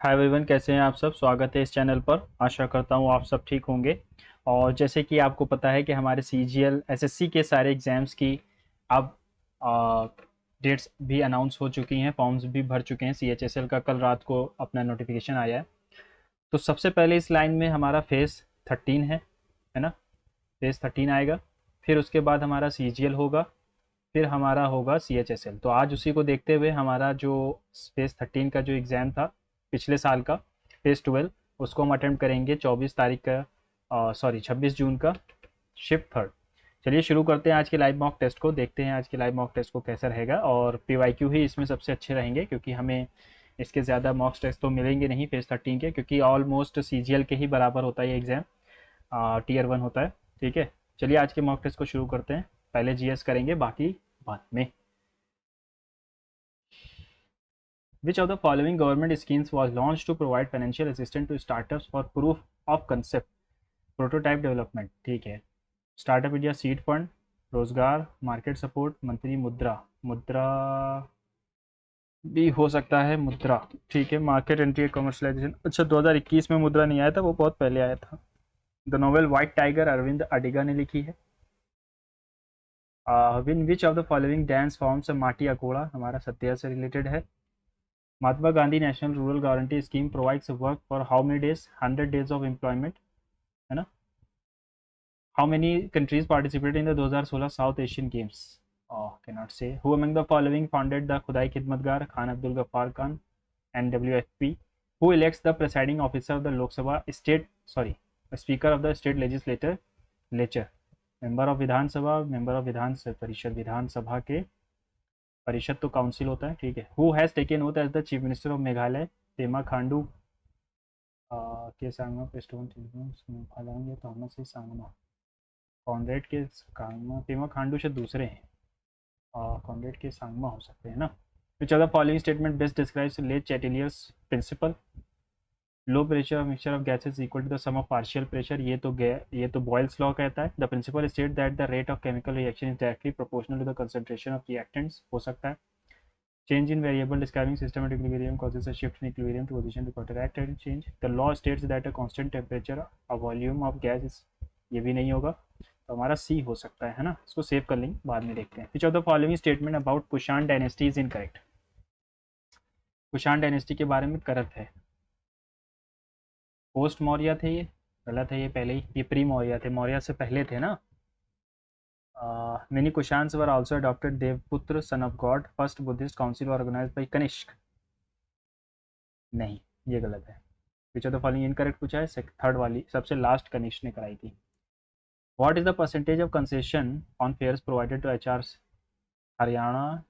Hi everyone, कैसे हैं आप सब। स्वागत है इस चैनल पर। आशा करता हूँ आप सब ठीक होंगे। और जैसे कि आपको पता है कि हमारे सीजीएल एसएससी के सारे एग्ज़ाम्स की अब डेट्स भी अनाउंस हो चुकी हैं, फॉर्म्स भी भर चुके हैं। सीएचएसएल का कल रात को अपना नोटिफिकेशन आया है। तो सबसे पहले इस लाइन में हमारा फेज़ 13 है ना। फेज़ 13 आएगा, फिर उसके बाद हमारा सीजीएल होगा, फिर हमारा होगा सीएचएसएल। तो आज उसी को देखते हुए हमारा जो फेज़ 13 का जो एग्ज़ाम था पिछले साल का, फेज़ 12, उसको हम अटेम्प्ट करेंगे 24 तारीख का, सॉरी 26 जून का, शिफ्ट 3। चलिए शुरू करते हैं आज के लाइव मॉक टेस्ट को। देखते हैं आज के लाइव मॉक टेस्ट को कैसा रहेगा। और पीवाईक्यू ही इसमें सबसे अच्छे रहेंगे, क्योंकि हमें इसके ज़्यादा मॉक टेस्ट तो मिलेंगे नहीं फेज़ 13 के, क्योंकि ऑलमोस्ट सीजीएल के ही बराबर होता है ये एग्ज़ाम, टीयर 1 होता है। ठीक है, चलिए आज के मॉक टेस्ट को शुरू करते हैं। पहले जीएस करेंगे, बाकी बाद में। Which of the following government schemes was launched to provide financial assistance to startups for proof of concept prototype development? ठीक है, स्टार्टअप इंडिया सीड फंड, रोजगार, मार्केट सपोर्ट, मंत्री मुद्रा। मुद्रा भी हो सकता है, मुद्रा। ठीक है, मार्केट एंट्री कमर्शलाइजेशन। अच्छा, 2021 में मुद्रा नहीं आया था, वो बहुत पहले आया था। The novel white tiger Aravind Adiga ने लिखी है। Win which of the following dance forms Mati Akhora, हमारा सत्या से रिलेटेड है। Mahatma Gandhi national rural guarantee scheme provides work for how many days, 100 days of employment, है ना। How many countries participated in the 2016 south Asian games, cannot say. Who among the following founded the Khudai Khidmatgar, Khan Abdul Ghaffar Khan, NWFP। Who elects the presiding officer of the Lok Sabha state, sorry, speaker of the state legislator lecture. Member of Vidhan Sabha, member of Vidhan Parishad, विधानसभा के परिषद तो council होता है। ठीक है। Who has taken oath as the chief minister of Meghalaya, Pema Khandu K Sangma, पेस्टोन फलांगे, Thomas से Sangma, Conrad के सांगमा, पेमा खांडू से दूसरे हैं, कॉनरेड के सांगमा हो सकते हैं ना। Which are the following statement best describes Le Chatelier's principle. Low pressure of mixture of gases equal to the sum of partial pressure, ये तो बॉयल्स लॉ कहता है। The principle state that the rate of chemical reaction is directly proportional to the concentration of reactants, हो सकता है। Change in variable describing systematic equilibrium causes a shift in equilibrium to position to counteract and change. The law states that a constant temperature, a volume of gas is, ये भी नहीं होगा, तो हमारा सी हो सकता है ना। इसको सेव कर लेंगे, बाद में देखते हैं। विच of the following statement about Kushan dynasty is incorrect. Kushan dynasty के बारे में करत है। पोस्ट मौर्य थे ये, गलत है, ये पहले ही, ये प्री मौर्य थे, मौर्य से पहले थे ना। Many Kushans were also adopted. Devputra, son of God, first Buddhist council organized by Kanishk, नहीं, ये गलत है। विच ऑफ द फॉलोइंग इनकरेक्ट पूछा है, थर्ड वाली सबसे लास्ट कनिष्क ने कराई थी। What is the percentage of concession on fares provided to HR Haryana.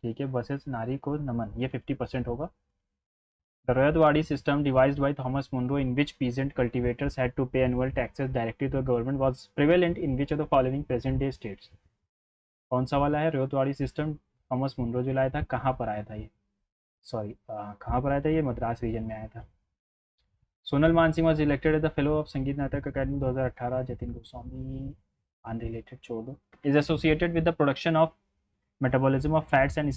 ठीक है, बसेस नारी को नमन, ये 50% होगा। The Ryotwari system devised by Thomas Munro in which peasant cultivators had to pay annual taxes directly to the government was prevalent in which of the following present day states. कौन सा वाला है रयतवाड़ी सिस्टम, थॉमस मुनरो जो लाया था, कहाँ पर आया था ये, सॉरी कहाँ पर आया था, ये मद्रास रीजन में आया था। Sonal Mansingh was elected as the fellow of Sangeet Natak Akademi 2018। Jatin Goswami, unrelated, छोड़ दो। Is associated with the production of metabolism of fats and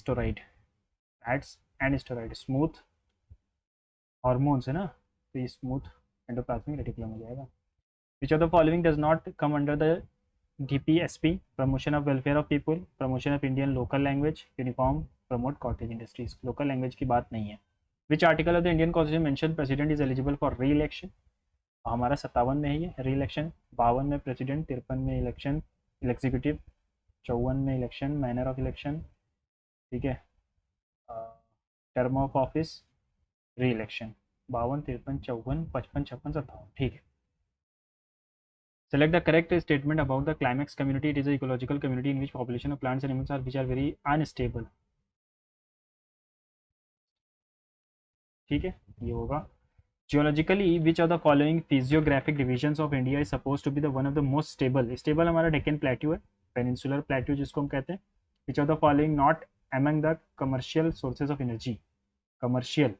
steroid smooth hormones है ना, तो ये स्मूथ एंडोप्लाज्मिक रेटिकुलम हो जाएगा। Which of the following does not come under the DPSP, promotion of welfare of people, promotion of Indian local language, uniform promote cottage industries, local language की बात नहीं है। Which article of the Indian constitution mention president is eligible for री election, हमारा 57 में है ये री इलेक्शन। 52 में प्रेसिडेंट, 53 में इलेक्शन एग्जीक्यूटिव, 54 में इलेक्शन मैनर ऑफ इलेक्शन। ठीक है, टर्म ऑफ ऑफिस, री इलेक्शन, 52, 53, 54, 55, 56, 57। ठीक है। Select the correct statement about the climax community. It is an ecological community in which population of plants and animals are which are very unstable. ठीक है, ये होगा। Geologically, which of the following physiographic divisions of India is supposed to be the one of the most stable? Stable हमारा Deccan plateau है, peninsular plateau जिसको हम कहते हैं। Which of the following not among the commercial sources of energy? Commercial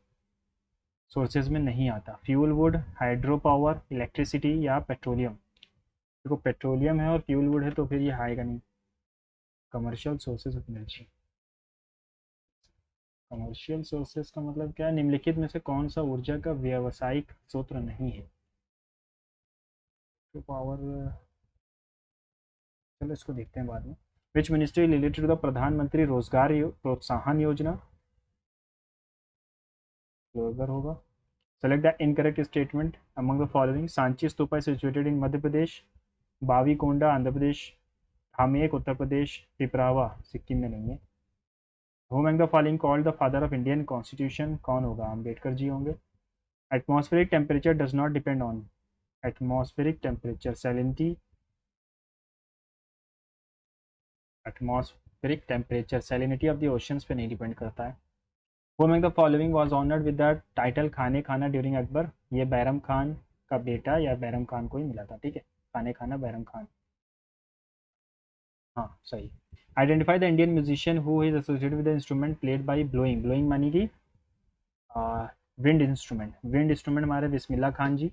sources में नहीं आता। Fuel wood, hydro power, electricity या पेट्रोलियम। देखो पेट्रोलियम है और फ्यूल वुड है, तो फिर ये आएगा नहीं। Commercial sources of energy. Commercial sources का मतलब क्या है? निम्नलिखित में से कौन सा ऊर्जा का व्यावसायिक स्रोत नहीं है? तो पावर, चलो इसको देखते हैं बाद में। Which ministry related to the Pradhan Mantri Rozgar Protsahan Yojana? रोजगार होगा। Select the incorrect statement among the following. Sanchi stupa situated in Madhya Pradesh, Bavikonda Andhra Pradesh, Dhamek Uttar Pradesh, Piprahwa Sikkim में नहीं है। Who among the following called the father of Indian constitution? कौन होगा? अम्बेडकर जी होंगे। Atmospheric temperature does not depend on. Atmospheric temperature salinity, atmospheric temperature salinity of the oceans पे नहीं depend करता है। Who among the following was honored with the title खाने खाना during Akbar? ये बैरम खान का बेटा या बैरम खान को ही मिला था, ठीक है। खाने खाना बैरम खान, हाँ सही। Identify the Indian musician who is associated with the instrument played by blowing? Blowing मानी कि विंड इंस्ट्रूमेंट। विंड इंस्ट्रूमेंट हमारे बिस्मिल्लाह खान जी,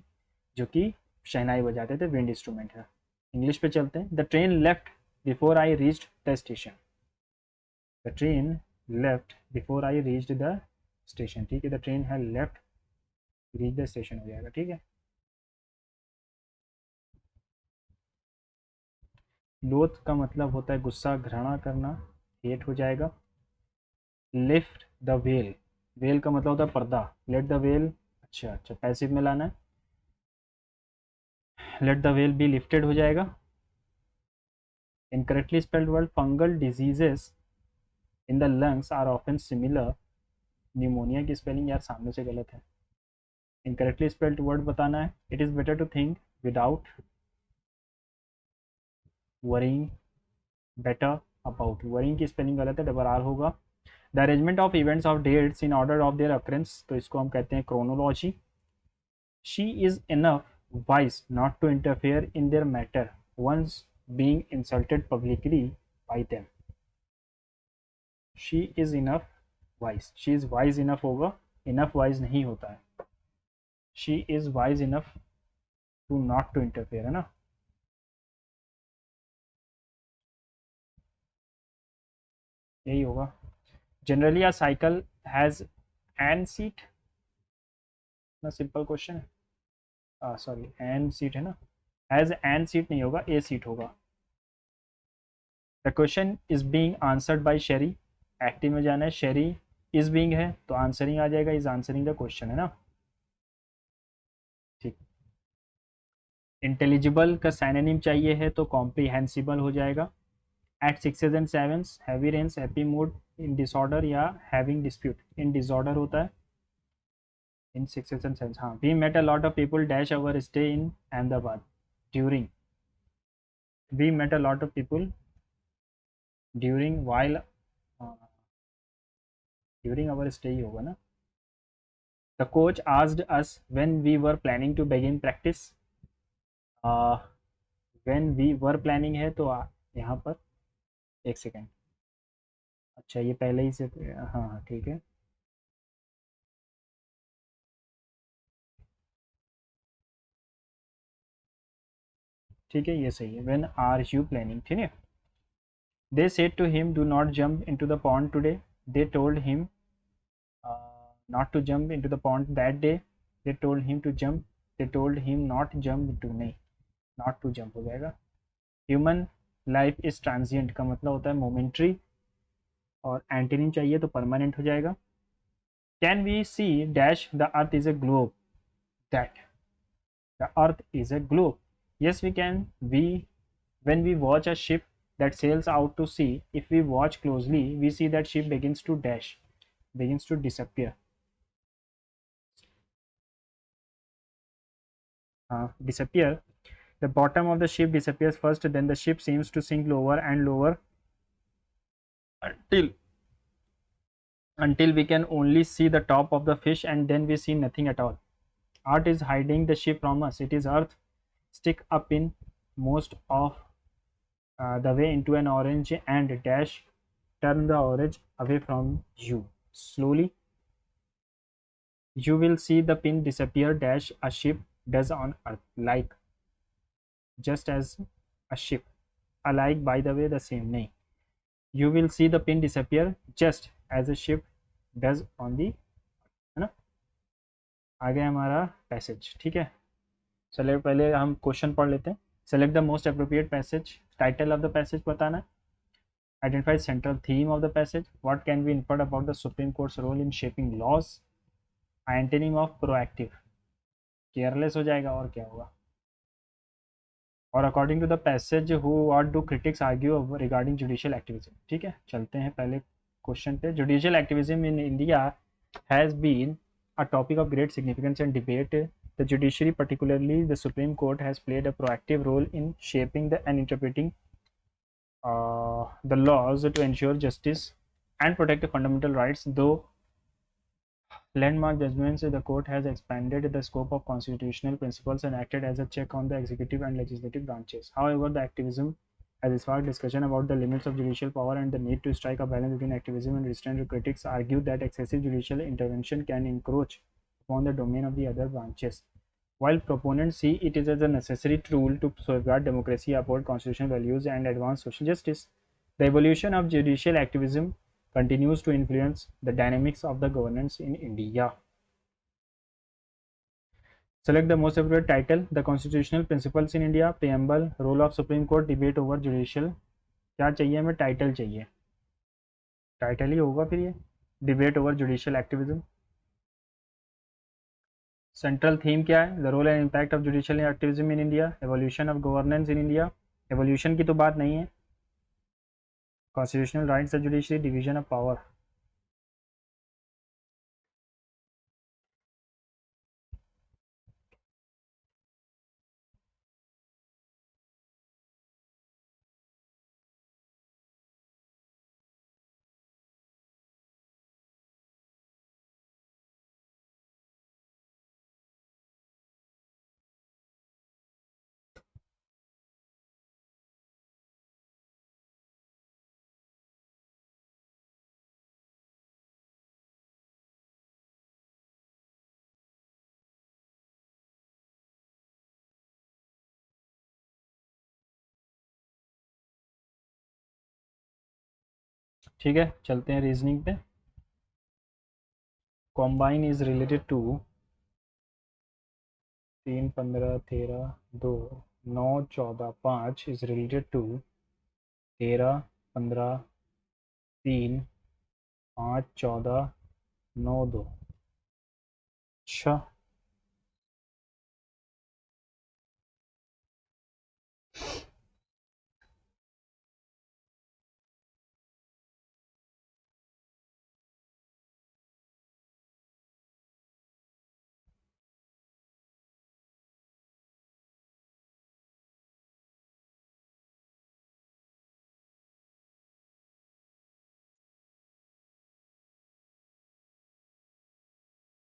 जो कि शहनाई बजाते थे, विंड इंस्ट्रूमेंट है। इंग्लिश पे चलते हैं। The train left before I reached the station. The train left before I reached the station, ठीक है। द ट्रेन है लेफ्ट, रीच द स्टेशन हो जाएगा, ठीक है। लोथ का मतलब होता है गुस्सा, घृणा करना, हेट हो जाएगा। लिफ्ट द वेल, वेल का मतलब होता है पर्दा। लेट द वेल, अच्छा अच्छा पैसिव में लाना है। Let the well be lifted हो जाएगा। Incorrectly spelled word fungal diseases in the lungs are often similar. Pneumonia की स्पेलिंग यार सामने से गलत है। इनकरेक्टली स्पेल्ड वर्ड बताना है। It is better to think without worrying better about. Worrying की स्पेलिंग गलत है, डबल आर होगा। The arrangement of events of dates in order of their occurrence, तो इसको हम कहते हैं chronology. She is enough wise not to interfere in their matter once being insulted publicly by them. She is enough wise, she is wise enough होगा, enough wise नहीं होता है। she is wise enough to not to interfere, है ना। यही होगा। Generally a cycle has an seat, ना simple question है, सॉरी एन सीट है ना, हैज एन सीट नहीं होगा, ए सीट होगा। The question is being answered bye Sheri, active में जाना है। शेरी इज बीइंग है तो आंसरिंग आ जाएगा, इज आंसरिंग द क्वेश्चन, है ना। ठीक। इंटेलिजिबल का साइनोनिम चाहिए है तो कॉम्प्रीहेंसिबल हो जाएगा। At sixes and sevens, heavy rains, happy mood, in disorder या हैविंग डिस्प्यूट। इन डिसऑर्डर होता है। इन सिक्सेस एंड सेवंस, हाँ। We met a lot of people dash our stay in Ahmedabad during. We met a lot of people during while, during our stay ही होगा ना। The coach asked us when we were planning to begin practice. When we were planning है तो यहाँ पर एक second, अच्छा ये पहले ही से, हाँ हाँ ठीक है। ठीक है ये सही है। व्हेन आर यू प्लानिंग, ठीक है। They said to him do not jump into the pond today. They told him not to jump into the pond that day. They told him to jump, they told him not jump to, नहीं not to jump हो जाएगा। Human life is transient का मतलब होता है momentary, और एंटीनिम चाहिए तो परमानेंट हो जाएगा। Can we see dash the earth is a globe? That the earth is a globe. Yes we can. We, when we watch a ship that sails out to sea, if we watch closely we see that ship begins to dash, begins to disappear. Disappear, the bottom of the ship disappears first, then the ship seems to sink lower and lower until we can only see the top of the fish, and then we see nothing at all. Art is hiding the ship from us. It is earth stick up in most of the way into an orange and dash turn the orange away from you. Slowly you will see the pin disappear dash a ship does on earth, like just as a ship, alike by the way the same name. You will see the pin disappear just as a ship does on the, है ना। आगे हमारा passage, ठीक है। चलिए पहले हम question पढ़ लेते हैं। Select the most appropriate passage, title of the passage बताना है। Identify central theme of the passage, what can be inferred about the supreme court's role in shaping laws. Antonym of proactive, careless हो जाएगा और क्या होगा। और according to the passage who what do critics argue regarding judicial activism. ठीक है, चलते हैं पहले क्वेश्चन पे। Judicial activism in India has been a topic of great significance and debate. The judiciary, particularly the Supreme Court, has played a proactive role in shaping and interpreting the laws to ensure justice and protect fundamental rights. Though landmark judgments, the court has expanded the scope of constitutional principles and acted as a check on the executive and legislative branches. However, the activism has sparked discussion about the limits of judicial power and the need to strike a balance between activism and restraint. Critics argue that excessive judicial intervention can encroach upon the domain of the other branches, while proponents see it as a necessary tool to safeguard democracy, uphold constitutional values, and advance social justice. The evolution of judicial activism continues to influence the dynamics of the governance in India. Select the most appropriate title. The Constitutional Principles in India, Preamble, Role of Supreme Court, Debate over Judicial. क्या चाहिए हमें? Title चाहिए, title ही होगा फिर ये। Debate over judicial activism. Central theme क्या है? The role and impact of judicial activism in India, evolution of governance in India. Evolution की तो बात नहीं है। Constitutional rights of judiciary, division of power. ठीक है, चलते हैं रीजनिंग पे। Combine is related to 3, 15, 13, 2, 9, 14, 5 is related to 13, 15, 3, 5, 14, 9, 2। अच्छा,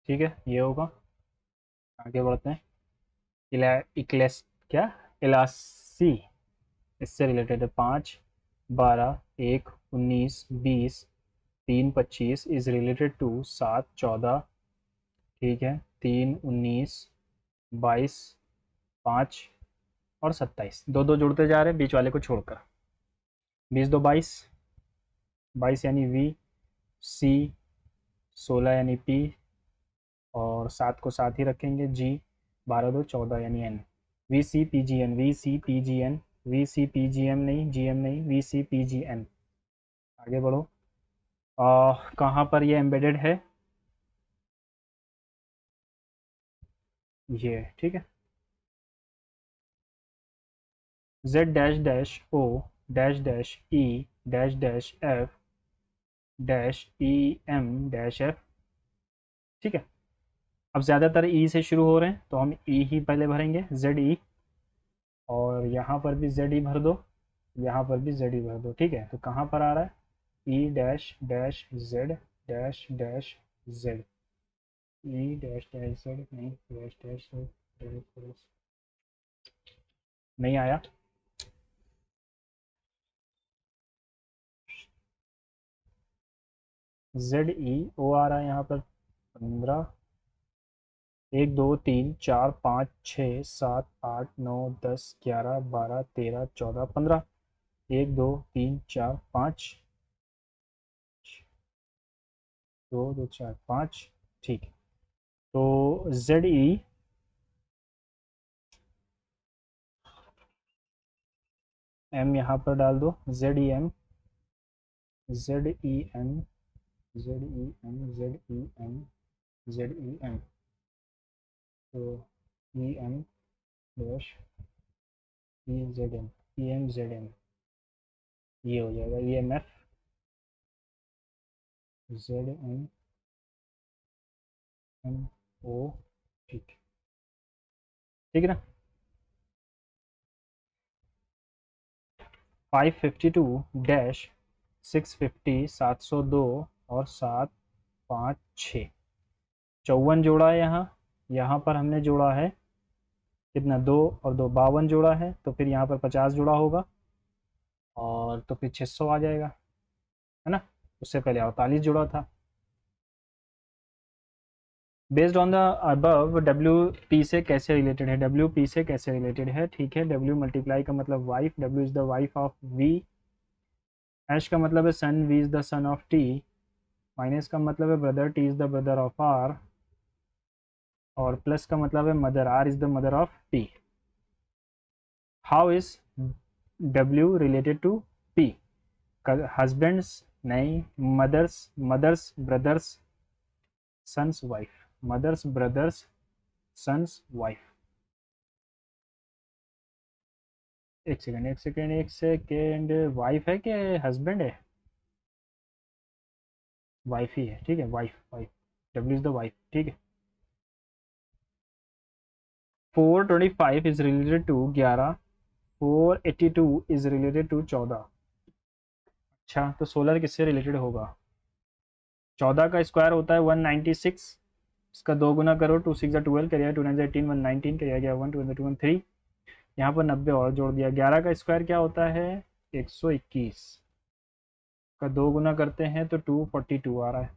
ठीक है, ये होगा। आगे बढ़ते हैं। इक्लेस क्या, इलासी, इससे रिलेटेड है। 5, 12, 1, 19, 20, 3, 25 इज रिलेटेड टू 7, 14। ठीक है, 3, 19, 22, 5 और 27, दो दो जुड़ते जा रहे हैं बीच वाले को छोड़कर। 20, 2, 22, 22 यानी वी सी, 16 यानी पी, और 7 को साथ ही रखेंगे जी, 12, 2, 14 यानी N. V C P G N, V C P G N, V C P G M नहीं, जी एम नहीं, V C P G N. आगे बढ़ो। कहाँ पर ये एम्बेडेड है? ये ठीक है। Z dash dash O dash dash E dash dash F dash E M dash F. ठीक है, अब ज़्यादातर ई से शुरू हो रहे हैं तो हम ई ही पहले भरेंगे, जेड ई। और यहाँ पर भी जेड ई भर दो, यहाँ पर भी जेड ई भर दो। ठीक है, तो कहाँ पर आ रहा है? E dash dash Z dash dash Z, E dash dash Z नहीं, dash dash Z dash dash, नहीं आया। जेड ई ओ आ रहा है यहाँ पर। 15, 1, 2, 3, 4, 5, 6, 7, 8, 9, 10, 11, 12, 13, 14, 15। 1, 2, 3, 4, 5, 2 2 4 5, ठीक है। तो ZE M यहाँ पर डाल दो, ZEM ZEM ZEM ZEM ZEM, तो EM डैश EZM EMZM, ये हो जाएगा EMF ZMMO, ठीक ठीक है ना। 552 डैश 650 702 और 7 5 6, 54 जोड़ा है यहाँ, यहाँ पर हमने जोड़ा है कितना, 2 और 2 52 जोड़ा है, तो फिर यहाँ पर 50 जोड़ा होगा और तो फिर 600 आ जाएगा, है ना। उससे पहले 48 जोड़ा था। Based on the above W P से कैसे रिलेटेड है, डब्ल्यू पी से कैसे रिलेटेड है, ठीक है। डब्ल्यू मल्टीप्लाई का मतलब wife, W is the wife of V, hash का मतलब है son, V is the son of T, minus का मतलब है brother, T is the brother of R, और प्लस का मतलब है mother, R is the mother of P. How is W related to P, husband's नहीं, mother's, mother's brother's son's wife, mother's brother's son's wife. एक second एक second एक second, wife है कि हस्बैंड है, वाइफ ही है, ठीक है, wife wife, W is the wife, ठीक है। 425 is related to 11, 482 is related to 14। अच्छा, तो 16 किससे रिलेटेड होगा, 14 का स्क्वायर होता है 196, इसका 2 गुना करो, 2 6 12 करिए, 2 9 18 119 करिए गया, 1 2 2 3, यहाँ पर 90 और जोड़ दिया। 11 का स्क्वायर क्या होता है 121, का 2 गुना करते हैं तो 242 आ रहा है,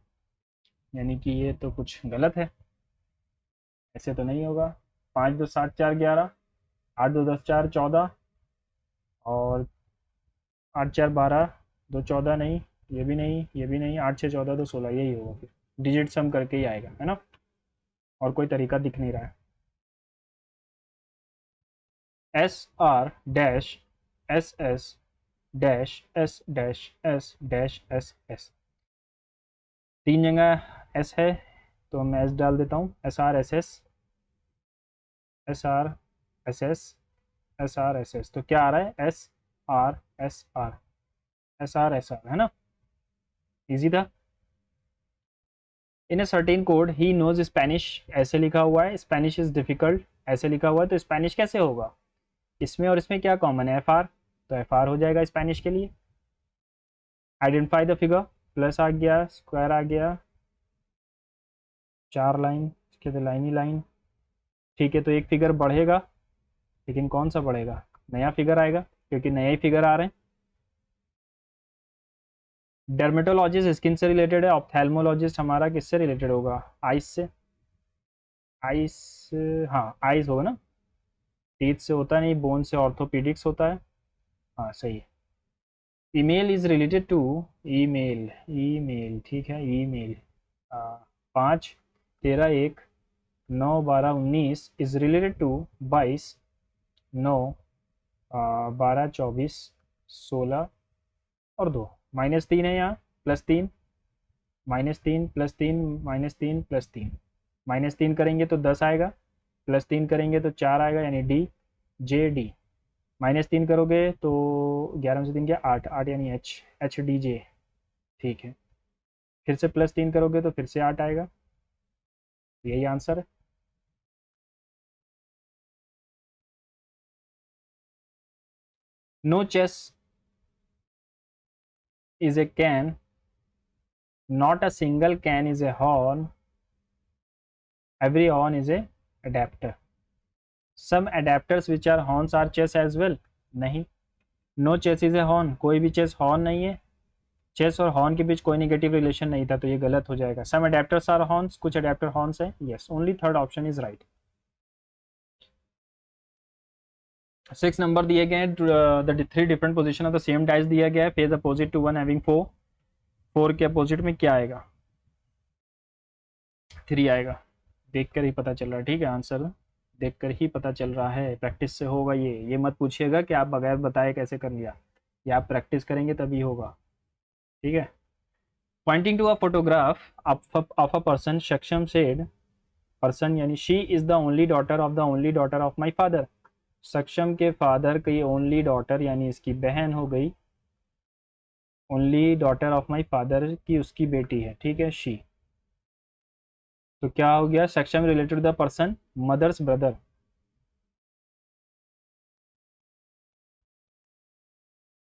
यानी कि ये तो कुछ गलत है, ऐसे तो नहीं होगा। 5 2 7 4 11, 8 2 10 4 14, और 8 4 12, 2 14 नहीं, ये भी नहीं, ये भी नहीं, 8 6 14 तो 16, यही होगा, फिर डिजिट सम करके ही आएगा, है ना, और कोई तरीका दिख नहीं रहा है। S are dash S S dash S dash S dash S S, 3 जगह एस है तो मैं एस डाल देता हूँ, S R S S S R S S S R S S, तो क्या आ रहा है S R S R S R S R, है ना, इजी था। In a certain code he knows Spanish, ऐसे लिखा हुआ है, स्पेनिश इज डिफिकल्ट ऐसे लिखा हुआ है, तो स्पेनिश कैसे होगा, इसमें और इसमें क्या कॉमन है, एफ आर, तो एफ आर हो जाएगा स्पेनिश के लिए। आइडेंटिफाई द फिगर, प्लस आ गया, स्क्वायर आ गया, 4 लाइन, इसके तो लाइन ही लाइन, ठीक है। तो एक फिगर बढ़ेगा, लेकिन कौन सा बढ़ेगा, नया फिगर आएगा, क्योंकि नया ही फिगर आ रहे हैं। डर्मेटोलॉजिस्ट स्किन से रिलेटेड है, ऑप्थेल्मोलॉजिस्ट हमारा किससे रिलेटेड होगा, आइस से, आइस, हाँ आइस होगा ना, टीथ से होता नहीं, बोन से ऑर्थोपीडिक्स होता है, हाँ सही है। Email is related to, email email, ठीक है, ईमेल, 5 13 1 9 12 19 इज रिलेटेड टू 22 9 12 24 16 और 2, -3 है यहाँ, +3, -3 +3 -3 +3, -3 करेंगे तो 10 आएगा, +3 करेंगे तो 4 आएगा, यानी डी जे डी, -3 करोगे तो 11 में से 3 गया 8, 8 यानी एच, एच डी जे, ठीक है। फिर से +3 करोगे तो फिर से 8 आएगा, यही आंसर है। No chess is a can, not a single can is a horn, every horn is a adapter, some adapters which are horns are chess as well, नहीं, no chess is a horn, कोई भी chess horn नहीं है, chess और horn के बीच कोई negative relation नहीं था, तो ये गलत हो जाएगा। some adapters are horns, कुछ adapter horns है, yes, only third option is right। 6 number दिए गए हैं, the 3 different position of the same dice दिया गया है, faces opposite to one having 4, 4 के अपोजिट में क्या आएगा, 3 आएगा, देख कर ही पता चल रहा है, ठीक है, आंसर देख कर ही पता चल रहा है, प्रैक्टिस से होगा ये मत पूछिएगा कि आप बगैर बताए कैसे कर लिया, ये आप प्रैक्टिस करेंगे तभी होगा, ठीक है। Pointing to a photograph of a person, Saksham said, person यानी she is the only daughter of my father, Saksham के फादर की ओनली डॉटर यानी इसकी बहन हो गई, only daughter of my father की उसकी बेटी है, ठीक है, शी। तो क्या हो गया, Saksham related the person mother's brother,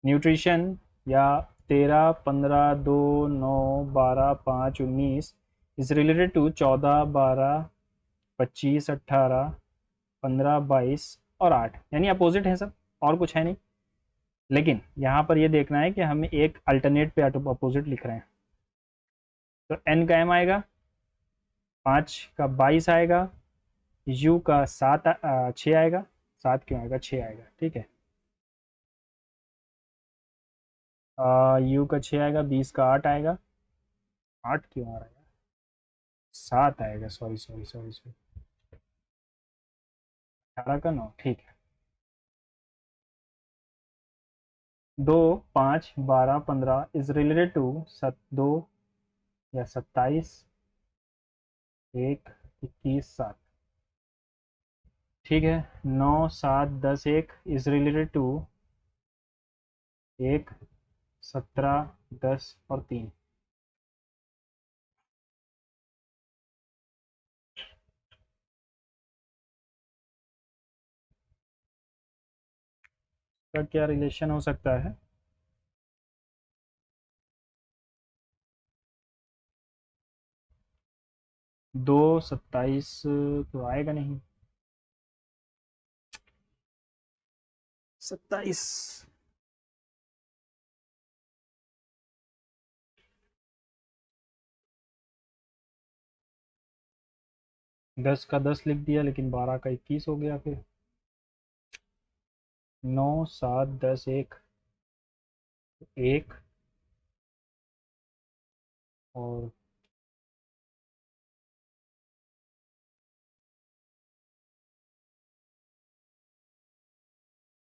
nutrition या 13, 15, 2, 9, 12, 5, 19 इज रिलेटेड टू 14, 12, 25, 18, 15, 22 और 8, यानी अपोजिट है सब, और कुछ है नहीं। लेकिन यहाँ पर ये देखना है कि हम एक अल्टरनेट पे अपोजिट लिख रहे हैं, तो एन का एम आएगा, 5 का 22 आएगा, यू का 6 आएगा, 7 क्यों आएगा, 6 आएगा, ठीक है, यू का 6 आएगा, 20 का 8 आएगा, 8 क्यों आ रहा है, 7 आएगा, सॉरी सॉरी सॉरी सॉरी, 18 का 9, ठीक है, 2, 5, 12, 15 इज रिलेटेड टू 2 या 27, 1, 21, 7, ठीक है, 9, 7, 10, 1 इज रिलेटेड टू 1, 17, 10 और 3, का क्या रिलेशन हो सकता है, 2, 27 तो आएगा नहीं, 27, 10 का 10 लिख दिया, लेकिन 12 का 21 हो गया, फिर 9, 7, 10, 1, 1 और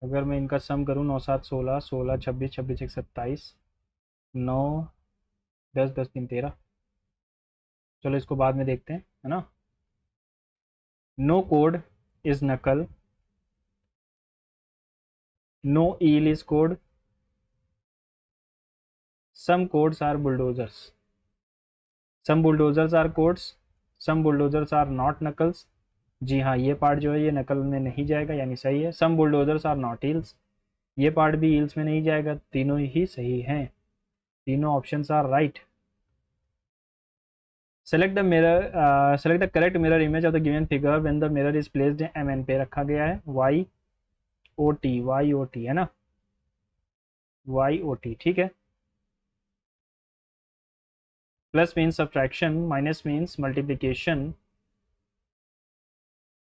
अगर मैं इनका सम करूँ, 9, 7, 16, 16, 26, 26, 1, 27, 9, 10, 10, 3, 13, चलो इसको बाद में देखते हैं, है ना। No code is knuckle, no eel is code, some codes are bulldozers, some bulldozers are codes, some bulldozers are not knuckles, जी हाँ, ये पार्ट जो है ये नकल में नहीं जाएगा, यानी सही है, some bulldozers are not eels, ये पार्ट भी ईल्स में नहीं जाएगा, तीनों ही सही हैं, तीनों options are right. Select the mirror, select the correct mirror image of the given figure when the mirror is placed M N पे रखा गया है, वाई ओ टी है ना, वाई ओ टी, ठीक है। Plus means subtraction, minus means multiplication,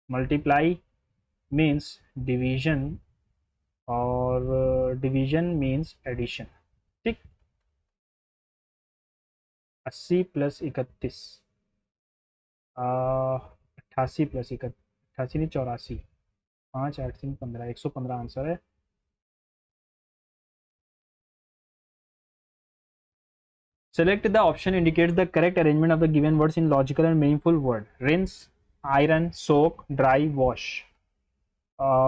multiply means division और division means addition, ठीक। 80 प्लस 31, 88 प्लस 31, 88 नहीं 84, 5, 8, 3, 15, 115 आंसर है। Select the option indicates the correct arrangement of the given words in logical and meaningful word. Rinse, iron, soak, dry, wash.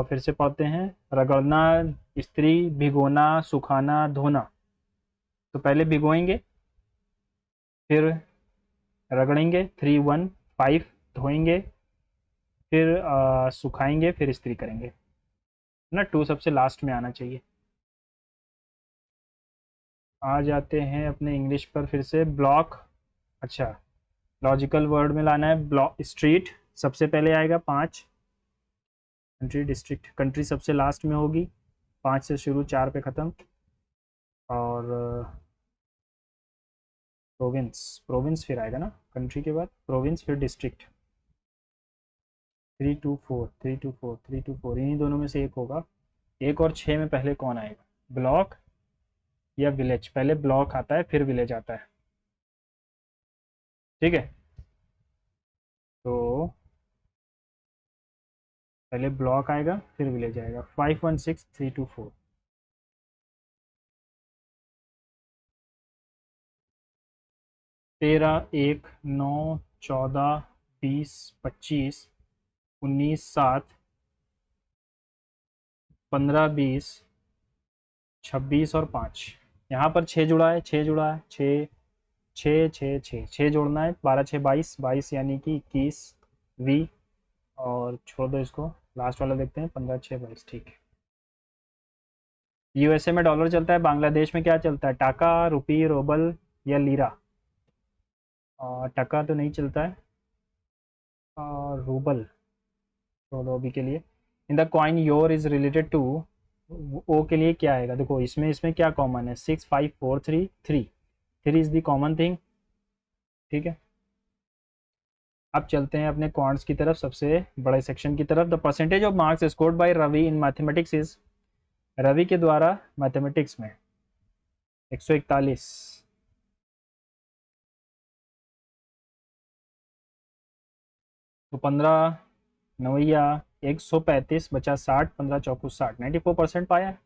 फिर से पढ़ते हैं, रगड़ना, इस्त्री, भिगोना, सुखाना, धोना। तो पहले भिगोएंगे, फिर रगड़ेंगे, 3, 1, 5, धोएंगे, फिर सुखाएंगे, फिर इस्त्री करेंगे, ना 2 सबसे लास्ट में आना चाहिए। आ जाते हैं अपने इंग्लिश पर फिर से, ब्लॉक, अच्छा लॉजिकल वर्ड में लाना है, ब्लॉक, स्ट्रीट सबसे पहले आएगा 5, कंट्री डिस्ट्रिक्ट, कंट्री सबसे लास्ट में होगी, 5 से शुरू 4 पे ख़त्म, और प्रोविंस, प्रोविंस फिर आएगा ना, कंट्री के बाद प्रोविंस फिर डिस्ट्रिक्ट, 3, 2, 4, 3, 2, 4, 3, 2, 4, इन्हीं दोनों में से एक होगा, 1 और 6 में पहले कौन आएगा, ब्लॉक या विलेज, पहले ब्लॉक आता है फिर विलेज आता है, ठीक है। तो पहले ब्लॉक आएगा फिर विलेज आएगा। 516324। 13, 1, 9, 14, 20, 25, 19, 7, 15, 20, 26 और 5। यहाँ पर 6 जुड़ा है, 6 जुड़ा है, 6, 6, 6, 6, 6 जोड़ना है। 12, 6, 22, 22 यानी कि 21 वी। और छोड़ दो इसको, लास्ट वाला देखते हैं। 15, 6, 22, ठीक है। यूएसए में डॉलर चलता है, बांग्लादेश में क्या चलता है? टाका, रुपी, रोबल या लीरा? टका तो नहीं चलता है। रूबल छोड़ो अभी के लिए। In the coin your is related to, O के लिए क्या आएगा? देखो इसमें इसमें क्या कॉमन है? 6, 5, 4, 3, 3, 3 इज द कॉमन थिंग। ठीक है, अब चलते हैं अपने क्वांट्स की तरफ, सबसे बड़े सेक्शन की तरफ। The percentage of marks scored by Ravi in mathematics is, Ravi के द्वारा मैथमेटिक्स में 141। तो 15 नवैया 135 बचा 60, 15 चौकू 60, 94% पाया है।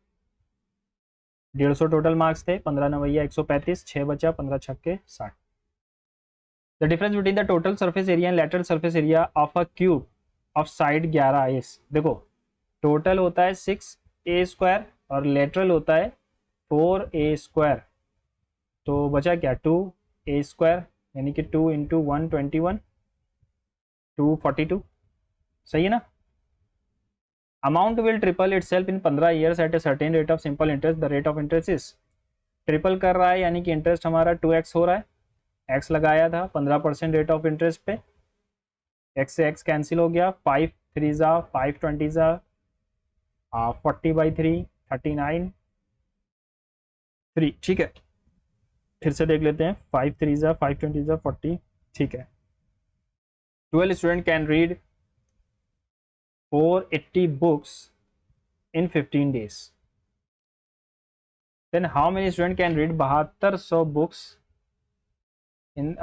150 टोटल मार्क्स थे, 15 नवैया 135, 6 बचा, 15 छक्के 60। The difference between the total surface area and lateral surface area of a cube of side 11 is, देखो टोटल होता है 6a² और लेटरल होता है 4a²। तो बचा क्या? 2a², यानी कि 2 इंटू 121, 242। सही है ना? Amount will triple itself in 15 years at a certain rate of simple interest. The rate of interest is, triple कर रहा है यानी कि इंटरेस्ट हमारा 2x हो रहा है। x लगाया था 15% रेट ऑफ इंटरेस्ट पे, x से x कैंसिल हो गया। 5 3 जा 5 20 जा 40/3, 39, 3। ठीक है, फिर से देख लेते हैं। 5 3 जा 5 20 जा 40। ठीक है, 12 student can read 480 books in 15 days। Then how many student can read 7200 books in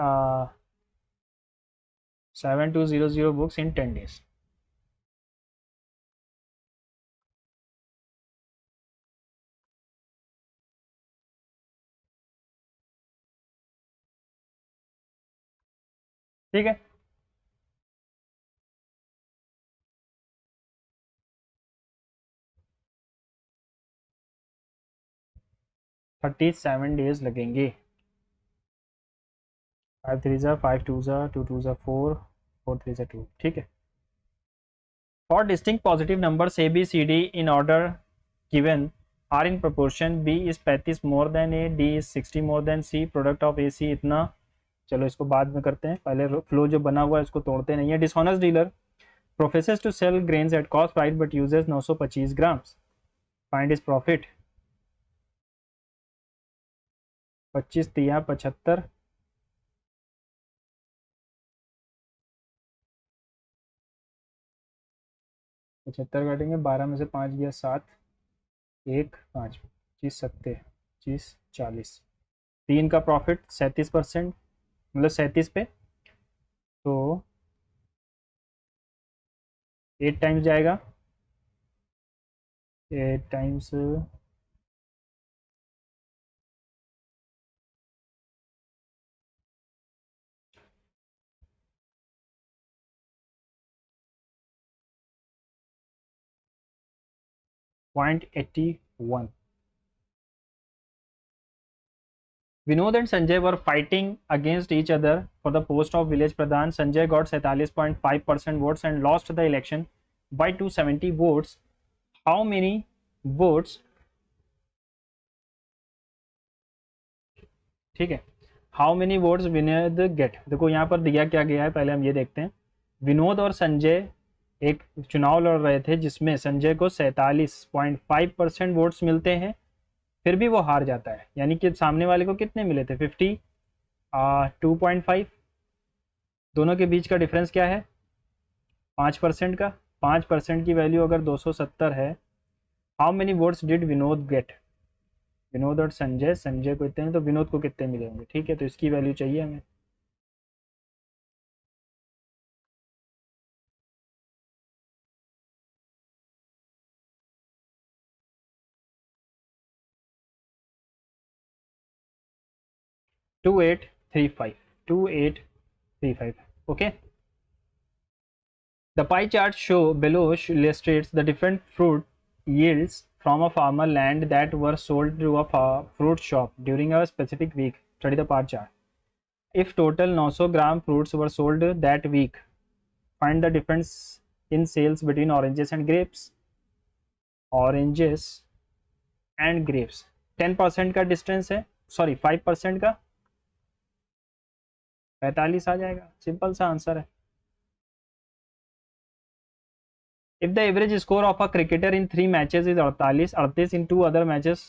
7200 books in 10 days? ठीक है, 37 डेज लगेंगे। 5 3 जा 5 2 जा 2 2 जा 4, 4 3 जा 2। ठीक है, for distinct positive numbers A B C D in order given are in proportion B is 35 more than A, D is 60 more than C, product of A C इतना। चलो इसको बाद में करते हैं, पहले फ्लो जो बना हुआ है इसको तोड़ते नहीं है। Dishonest dealer professes to sell grains at cost price but uses 925 grams. Find is profit. 25 तिया 75, 75 काटेंगे, 12 में से 5 गया 7, 1 5, 25 सत्ते 25 40, 3 का प्रॉफिट 37%, मतलब 37 पे। तो 8 टाइम्स जाएगा, 8 times 0.81। Vinod and Sanjay were fighting against each other for the post of village pradhan. Sanjay got 47.5% votes and lost the election by 270 votes. How many votes? ठीक है, how many votes Vinod get. देखो यहाँ पर दिया क्या गया है, पहले हम ये देखते हैं। विनोद और संजय एक चुनाव लड़ रहे थे जिसमें संजय को 47.5% वोट्स मिलते हैं, फिर भी वो हार जाता है। यानी कि सामने वाले को कितने मिले थे? 2.5। दोनों के बीच का डिफरेंस क्या है? 5% का। 5% की वैल्यू अगर 270 है, how many votes did Vinod get? Vinod और संजय, संजय को इतने हैं तो विनोद को कितने मिले होंगे? ठीक है, तो इसकी वैल्यू चाहिए हमें। 2835 2835. Okay. The pie chart show below illustrates the different fruit yields from a farmer land that were sold to a fruit shop during a specific week. Study the pie chart. If total 900 gram fruits were sold that week, find the difference in sales between oranges and grapes. Oranges and grapes 10% का distance है, sorry 5% का 45 आ जाएगा. Simple सा answer है. If the average score of a cricketer in 3 matches is 38 in 2 other matches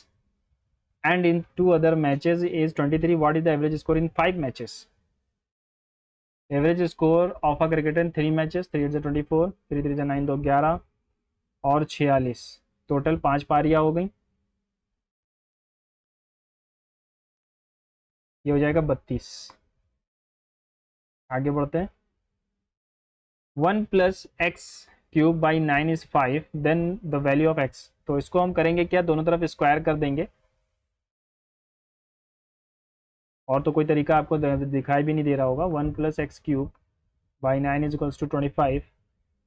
and in 2 other matches is 23, what is the average score in 5 matches? Average score of a cricketer in 3 matches, 3 8 24, 3 3 9 2 11 और 46, total 5 पारियां हो गई. ये हो जाएगा 32. आगे बढ़ते हैं. 1 plus x cube by 9 is 5, then the value of x. तो इसको हम करेंगे क्या, दोनों तरफ स्क्वायर कर देंगे. और तो कोई तरीका आपको दिखाई भी नहीं दे रहा होगा. 1 plus x cube by 9 is equals to 25.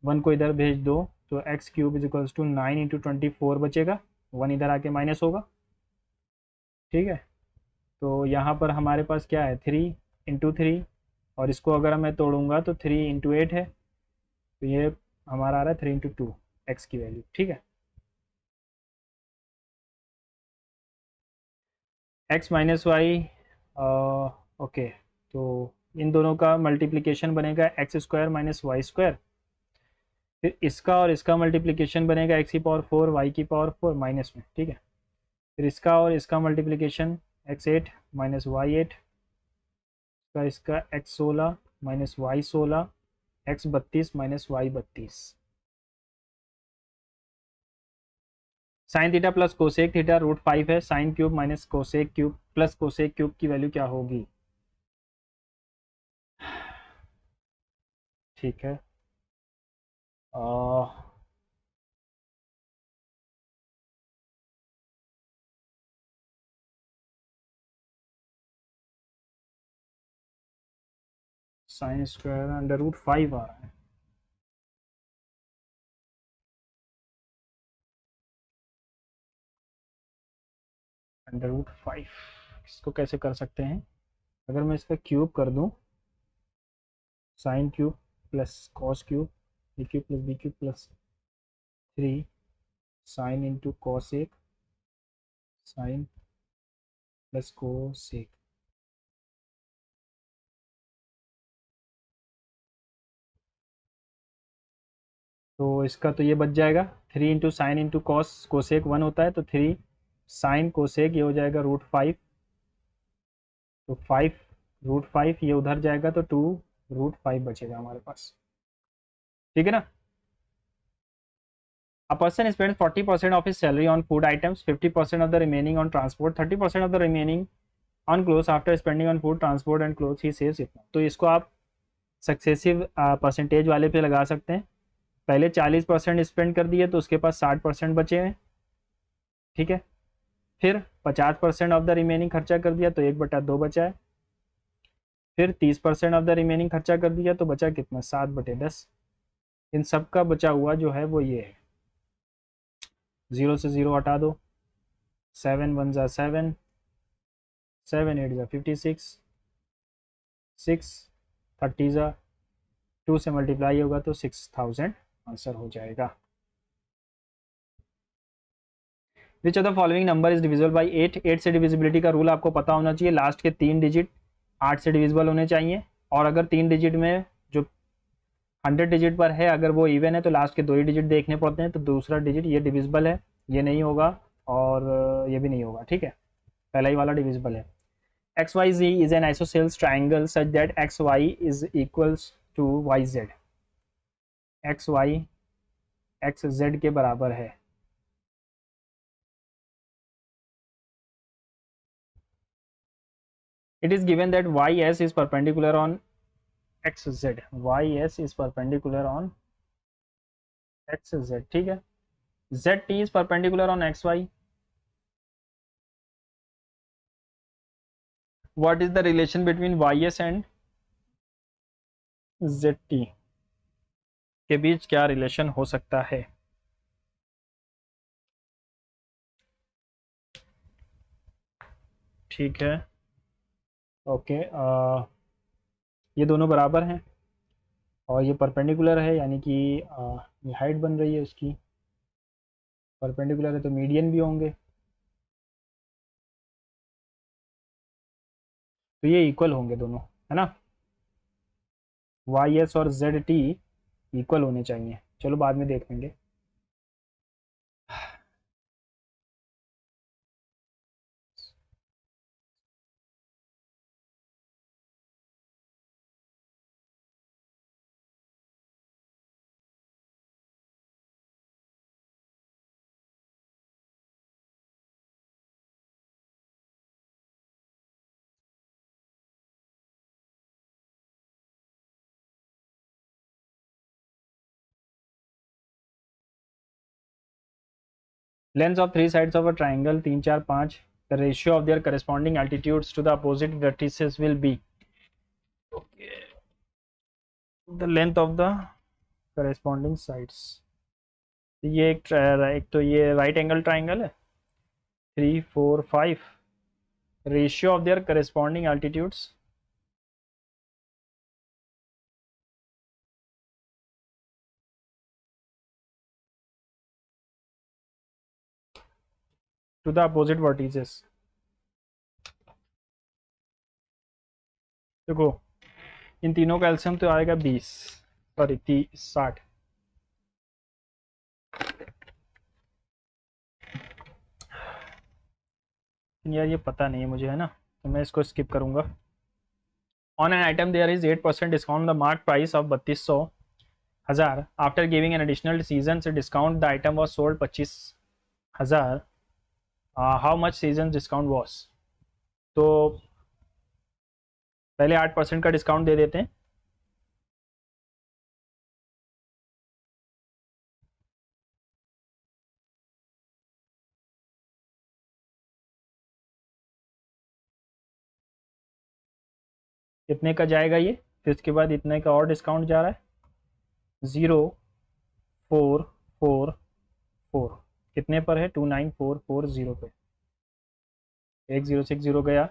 1 को इधर भेज दो तो x cube is equals to 9 into 24 बचेगा. 1 इधर आके माइनस होगा. ठीक है. तो यहाँ पर हमारे पास क्या है, 3 इंटू 3, और इसको अगर मैं तोड़ूंगा तो 3 इंटू 8 है. तो ये हमारा आ रहा है 3 इंटू 2 एक्स की वैल्यू. ठीक है. X minus y. ओके. तो इन दोनों का मल्टीप्लिकेशन बनेगा x square minus y square. फिर इसका और इसका मल्टीप्लिकेशन बनेगा एक्स की पावर 4 वाई की पावर 4 माइनस में. ठीक है. फिर इसका और इसका मल्टीप्लिकेशन एक्स 8 माइनस वाई 8, इसका x 16 minus y 16, x 32 minus y 32. Sine theta plus cosec theta root 5 है. Sine cube minus cosec cube plus cosec cube की वैल्यू क्या होगी. ठीक है. साइन स्क्वायर अंडर रूट 5 आ रहा है. अंडर रूट 5 इसको कैसे कर सकते हैं. अगर मैं इसका क्यूब कर दूं, sine cube plus cos cube, B cube plus B cube plus 3 sine into cosec sine plus cosec. तो इसका तो ये बच जाएगा 3 into sine into cos, cosec 1 होता है तो 3 साइन कोसेक, ये हो जाएगा रूट 5. तो 5 रूट 5 ये उधर जाएगा तो 2 रूट 5 बचेगा हमारे पास. ठीक है ना. A person spends 40% of his salary on food items, 50% of the remaining on transport, 30% of the remaining on clothes. After spending on food, transport and clothes, he saves इतना. तो इसको आप सक्सेसिव परसेंटेज वाले पे लगा सकते हैं. पहले 40% स्पेंड कर दिए तो उसके पास 60% बचे हैं. ठीक है. फिर 50% ऑफ द रिमेनिंग खर्चा कर दिया तो 1/2 बचा है. फिर 30% ऑफ द रिमेनिंग खर्चा कर दिया तो बचा कितना, 7/10. इन सब का बचा हुआ जो है वो ये है. 0 से 0 हटा दो. 7 1 जा 7, 7 8 जा 56, 6 30 जा 2 से मल्टीप्लाई होगा तो 6000 आंसर हो जाएगा. Which of the following number is divisible by 8. 8 से डिविजिबिलिटी का रूल आपको पता होना चाहिए. लास्ट के 3 डिजिट 8 से डिविजिबल होने चाहिए. और अगर 3 डिजिट में जो 100 डिजिट पर है अगर वो इवन है तो लास्ट के 2 ही डिजिट देखने पड़ते हैं. तो दूसरा डिजिट ये डिविजिबल है, ये नहीं होगा और ये भी नहीं होगा. ठीक है. पहला ही वाला डिविजिबल है. X Y Z is an isosceles triangle such that X Y is equals to Y Z. X Y X Z के बराबर है. It is given that ys is perpendicular on xz. ys is perpendicular on xz. ठीक है. zt is perpendicular on xy. What is the relation between Y S and Z T, के बीच क्या relation हो सकता है? ठीक है, ओके। ये दोनों बराबर हैं और ये परपेंडिकुलर है, यानी कि ये हाइट बन रही है उसकी, परपेंडिकुलर है तो मीडियन भी होंगे, तो ये इक्वल होंगे दोनों, है ना। वाई एस और जेड टी इक्वल होने चाहिए, चलो बाद में देख लेंगे। Length of three sides of a triangle 3 4 5, the ratio of their corresponding altitudes to the opposite vertices will be, the length of the corresponding sides. ये एक तो ये राइट एंगल ट्राइंगल है, 3 4 5, ratio of their corresponding altitudes to the opposite vertices. देखो इन तीनों का LCM तो आएगा 20, सॉरी 60। यार ये पता नहीं है मुझे, है ना, तो मैं इसको स्किप करूंगा। On an item there is 8% discount the mark price of 3200 after giving an additional season से discount the item was sold 25,000, how much season discount was. तो पहले 8% का डिस्काउंट दे देते हैं, कितने का जाएगा ये, फिर उसके बाद इतने का और डिस्काउंट जा रहा है, 0,444, कितने पर है, 29,440 पे, 1060 गया,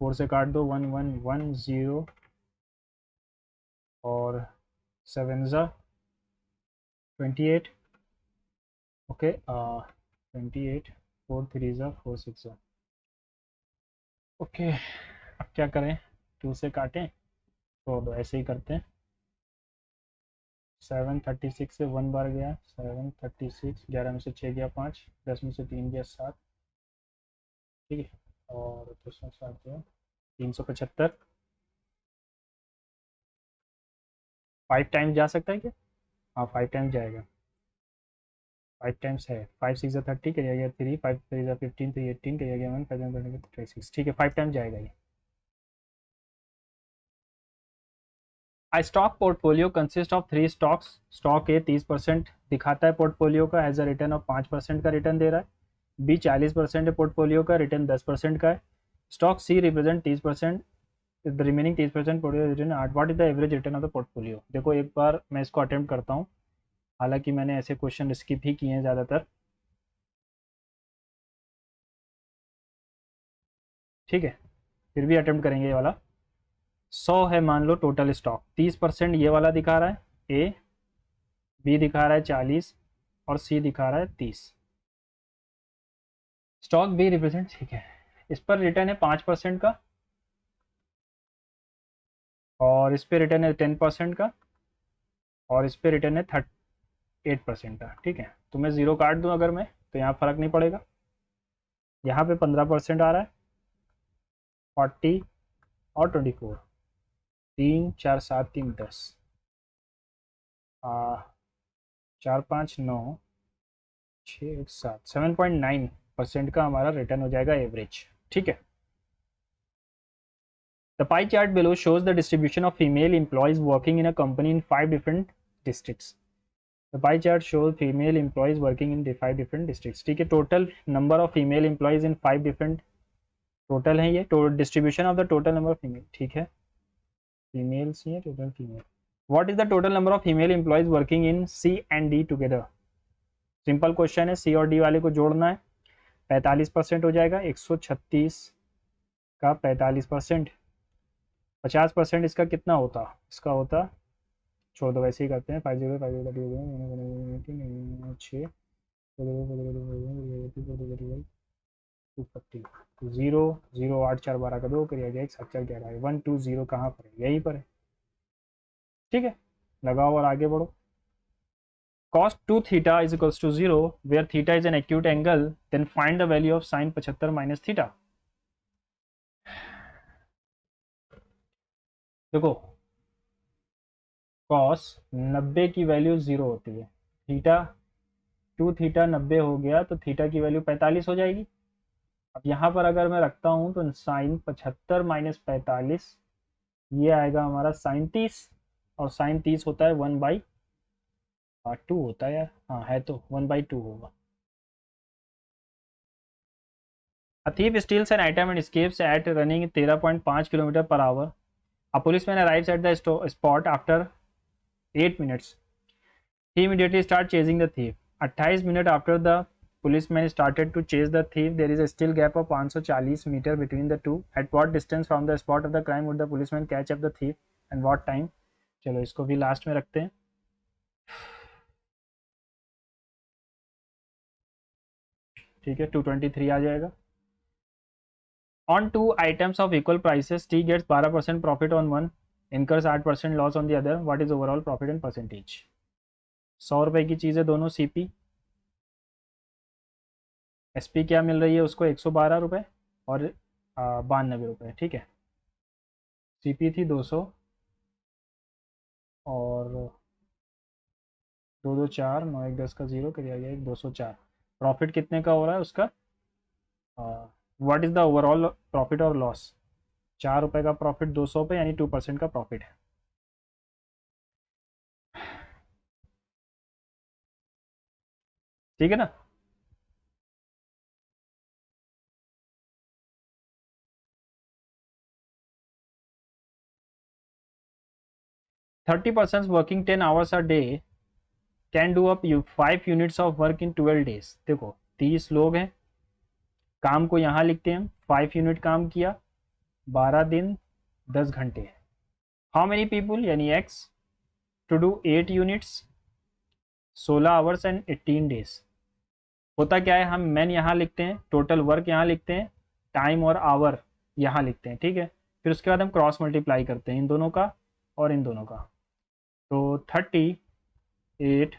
4 से काट दो, 1110, और 7 ज़ा 28, ओके, 28, 4 3 ज़ा 4 6 ज़ा, ओके। अब क्या करें, 2 से काटें तो ऐसे ही करते हैं, 736 से 1 बार गया, 736, 11 में से 6 गया 5, 10 में से 3 गया 7, ठीक है, और 10 में 7 गया 375, 5 टाइम्स जा सकता है क्या, हाँ 5 टाइम्स जाएगा, 5 टाइम्स है, 5 6 30 करिएगा गया 3, 5 3 15 3 18 करिएगा गया 1, 5 26, ठीक है 5 टाइम्स जाएगा ये। I stock portfolio consist of 3 stocks, stock A 30% दिखाता है पोर्टफोलियो का, एज अ रिटर्न ऑफ 5% का रिटर्न दे रहा है, बी 40% है पोर्टफोलियो का, रिटर्न 10% का है, stock C represent 30%, the remaining 30% portfolio return 8, what is the average return of the portfolio. देखो एक बार मैं इसको अटेम्प्ट करता हूँ, हालांकि मैंने ऐसे क्वेश्चन स्किप ही किए हैं ज़्यादातर, ठीक है, फिर भी अटेम्प्ट करेंगे ये वाला। 100 है मान लो टोटल स्टॉक, 30% ये वाला दिखा रहा है ए, बी दिखा रहा है 40 और सी दिखा रहा है 30, स्टॉक बी रिप्रेजेंट, ठीक है, इस पर रिटर्न है 5% का, और इस पर रिटर्न है 10% का, और इस पर रिटर्न है 38% का, ठीक है। तो मैं ज़ीरो काट दूँ अगर मैं, तो यहाँ फ़र्क नहीं पड़ेगा, यहाँ पे 15% आ रहा है, 40 और 24, 3 4 7 3 10, 4 5 9 6 7, 7.9% का हमारा रिटर्न हो जाएगा एवरेज, ठीक है। The pie chart below shows the distribution of female employees working in a company in 5 different districts. The pie chart shows female employees working in the 5 different districts. ठीक है, total number of female employees in 5 different total है ये, distribution of the total number of female, ठीक है, females ही है, total female. What is the total number of female employees working in C and D together? Simple question है, C और D वाले को जोड़ना है, 45% हो जाएगा, 136 का 45%, 50% इसका कितना होता, इसका होता, छोड़ दो वैसे ही करते हैं, 0 करिए जाए, 7 4 11 है, 1 2 0 कहाँ पर है, यहीं पर है, ठीक है, लगाओ और आगे बढ़ो। cos 2 theta is equals to 0 where theta is an acute angle, then find the value of sin 75 minus theta। देखो cos 90 की वैल्यू 0 होती है, थीटा 2 थीटा 90 हो गया तो थीटा की वैल्यू 45 हो जाएगी। अब यहाँ पर अगर मैं रखता हूँ तो साइन 75 माइनस 45, ये आएगा हमारा साइन 30, और साइन 30 होता है 1/2 होता है यार, हाँ है तो 1/2 होगा। A thief steals an item and escapes at running 13.5 kilometre per hour. A policeman arrives at the spot after 8 minutes. He immediately starts chasing the thief. 28 minutes after the policeman started to chase the thief, there is a still gap of 540 metre between the two. At what distance from the spot of the crime would the policeman catch up the thief and what time? चलो इसको भी last में रखते हैं। ठीक है, 223 आ जाएगा। On two items of equal prices, T gets 12% profit on one, incurs 8% loss on the other. What is overall profit in percentage? 100 रुपए की चीज़ है दोनों, सीपी एसपी क्या मिल रही है उसको, 112 रुपये और 92 रुपये, ठीक है। सीपी थी 200 और 2 2 4 9 1 10 का 0 कर दिया गया, 204। प्रॉफिट कितने का हो रहा है उसका, what is the overall profit और लॉस? 4 रुपये का प्रॉफिट 200 पे, यानी 2% का प्रॉफिट है। ठीक है ना। 30% working 10 hours a day can do up 5 units of work in 12 days. देखो 30 लोग हैं, काम को यहाँ लिखते हैं हम, 5 यूनिट काम किया, 12 दिन 10 घंटे। हाउ मेनी पीपुल यानी x to do 8 units 16 hours and 18 days. होता क्या है, हम मैन यहाँ लिखते हैं, टोटल वर्क यहाँ लिखते हैं, टाइम और आवर यहाँ लिखते हैं, ठीक है। फिर उसके बाद हम क्रॉस मल्टीप्लाई करते हैं इन दोनों का और इन दोनों का। तो 38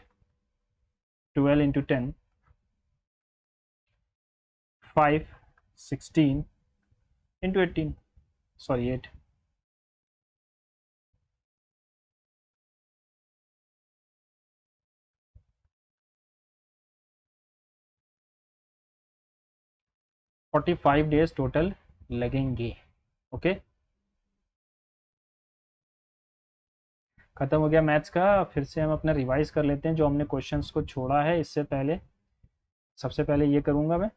12 into 10 5 16 into 18, sorry 8, 45 days total लगेंगे। ओके, खत्म हो गया मैथ्स का। फिर से हम अपना रिवाइज कर लेते हैं जो हमने क्वेश्चंस को छोड़ा है इससे पहले। सबसे पहले ये करूँगा मैं,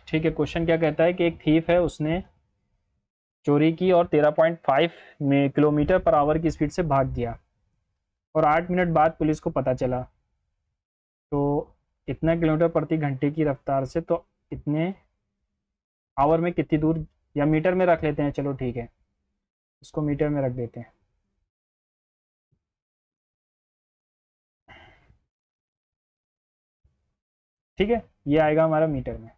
ठीक है। क्वेश्चन क्या कहता है कि एक थीफ है, उसने चोरी की और 13.5 में किलोमीटर पर आवर की स्पीड से भाग दिया और 8 मिनट बाद पुलिस को पता चला। तो इतना किलोमीटर प्रति घंटे की रफ्तार से, तो इतने आवर में कितनी दूर, या मीटर में रख लेते हैं, चलो ठीक है, इसको मीटर में रख देते हैं। ठीक है, ये आएगा हमारा मीटर में।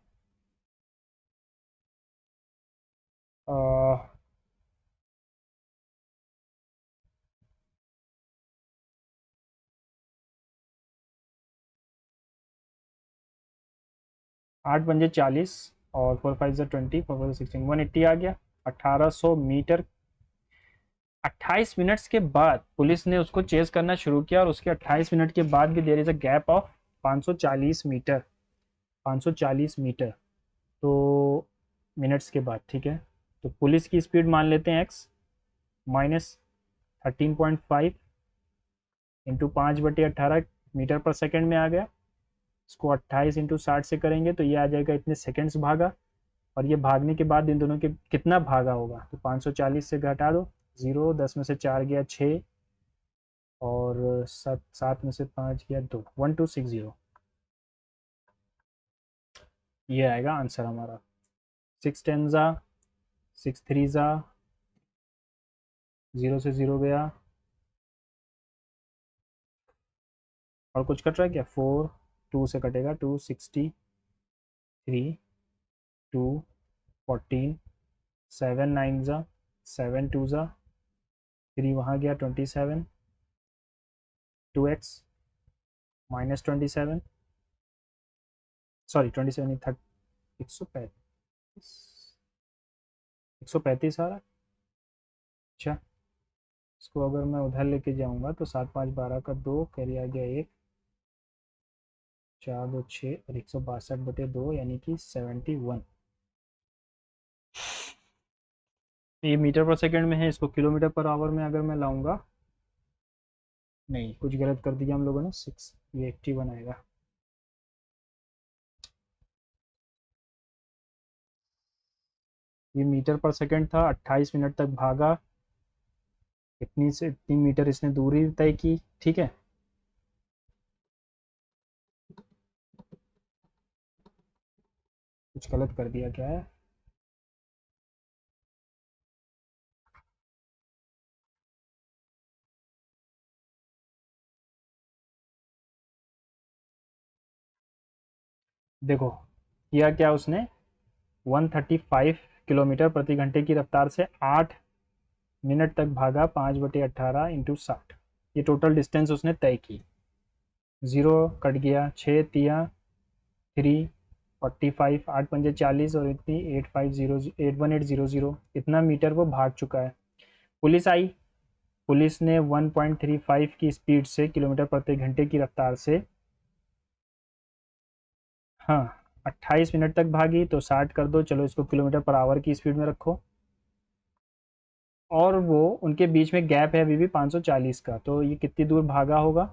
8 पंजे 40 और 4 5 20, 4 4 16, 180 आ गया, 1800 मीटर। 28 मिनट्स के बाद पुलिस ने उसको चेस करना शुरू किया और उसके 28 मिनट के बाद भी there is a gap of 540 metre, 540 metre तो मिनट्स के बाद, ठीक है। तो पुलिस की स्पीड मान लेते हैं एक्स माइनस 13.5 इंटू 5/18 मीटर पर सेकेंड में आ गया। इसको 28 इंटू 60 से करेंगे तो ये आ जाएगा इतने सेकेंड्स भागा, और ये भागने के बाद इन दोनों के कितना भागा होगा, तो 540 से घटा दो, 0, 10 में से 4 गया 6, और 7 में से 5 गया 2, 1260, ये आएगा आंसर हमारा। 6 10 ज़ा, 6 3 ज़ा, 0 से 0 गया, और कुछ कट रहा है क्या, 4, 2 से कटेगा, 263, 2 14, 7 9 ज़ा, 7 2 ज़ा, 3 वहाँ गया 27, 2x -27, सॉरी 27 नहीं, 135, 135 आ रहा है। अच्छा, इसको अगर मैं उधर लेके जाऊंगा तो 7 5 12 का 2, कैरी आ गया 1, 4 2 6, और 162/2 यानी कि 71। ये मीटर पर सेकंड में है, इसको किलोमीटर पर आवर में अगर मैं लाऊंगा, नहीं कुछ गलत कर दिया हम लोगों ने, 6, ये 81 आएगा। ये मीटर पर सेकंड था, 28 मिनट तक भागा, इतनी से इतनी मीटर इसने दूरी तय की, ठीक है। कुछ गलत कर दिया क्या है, देखो किया क्या उसने, 135 किलोमीटर प्रति घंटे की रफ्तार से 8 मिनट तक भागा, 5/18 इंटू 60, ये टोटल डिस्टेंस उसने तय की। 0 कट गया, 6 तिया 3, 45, 8 पंजे 40, और इतनी 850 इतना मीटर वो भाग चुका है। पुलिस आई, पुलिस ने 1.35 की स्पीड से, किलोमीटर प्रति घंटे की रफ्तार से, हाँ 28 मिनट तक भागी, तो 60 कर दो, चलो इसको किलोमीटर पर आवर की स्पीड में रखो, और वो उनके बीच में गैप है अभी भी 540 का, तो ये कितनी दूर भागा होगा,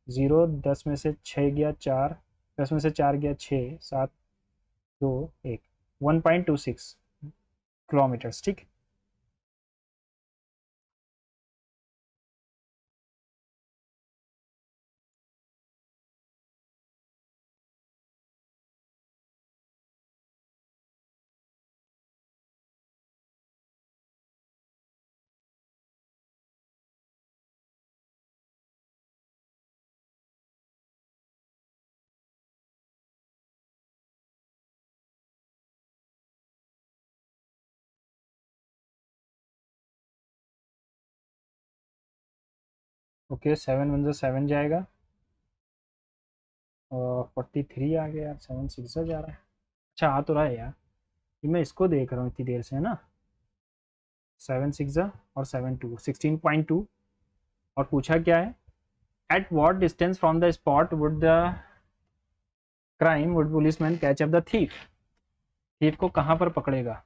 0, 10 में से 6 गया 4, 10 में से 4 गया 6, 7 2 1, 1.26 किलोमीटर्स, ठीक। ओके, 7 1 7 जाएगा, और 43 आ गया, 7 6 जा रहा है, अच्छा आ तो रहा है यार, ये मैं इसको देख रहा हूँ इतनी देर से, है ना। 7 6 और 7 2, 16.2, और पूछा क्या है, at what distance from the spot would the crime would policeman catch up the thief, thief को कहाँ पर पकड़ेगा,